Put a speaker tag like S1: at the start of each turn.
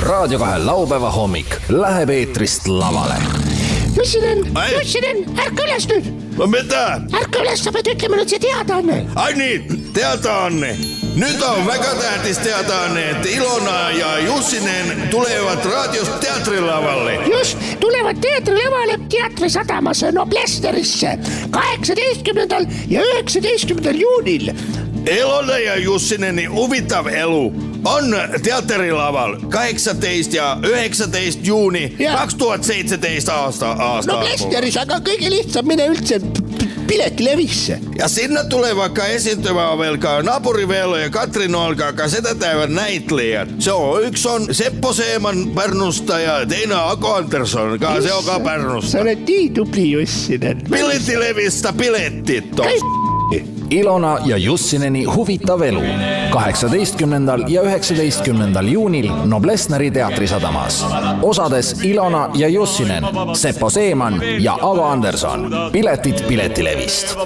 S1: Raadio 2 laupäeva hommik läheb eetrist lavale.
S2: Jussinen, ärka üles nüüd.
S3: No mida?
S2: Ärka üles, sa pead ütlema nüüd see teadaanne.
S3: Ai nii, teadaanne. Nüüd on väga tähtis teadaanne, et Ilona ja Jussinen tulevad raadiost teatrilavalle.
S2: Just, tulevad teatrilavalle Teatri Sadamasse Noblessnerisse 18. ja 19. juunil.
S3: Ilona ja Jussineni huvitav elu on teaterilaval 18 ja 19 juuni 2017 aasta.
S2: Noblessneris, aga kõige lihtsam mine üldse piletilevisse.
S3: Ja sinna tulevad ka esiintymään veel ka Naapuri Veelo ja Katrin Olga, ka seda täivät näitlejät. Se on, yksi on Seppo Seeman Pärnusta ja teine Ako Andersson, ka se on ka Pärnusta.
S2: Sä olet nii tubli, Jussinen.
S3: Piletilevistä pilettit on.
S1: Ilona ja Jussineni huvitav elu 18. ja 19. juunil Noblessneri Teatri Sadamas. Osades Ilona ja Jussinen, Seppo Seeman ja Avo Anderson. Piletid Piletilevist.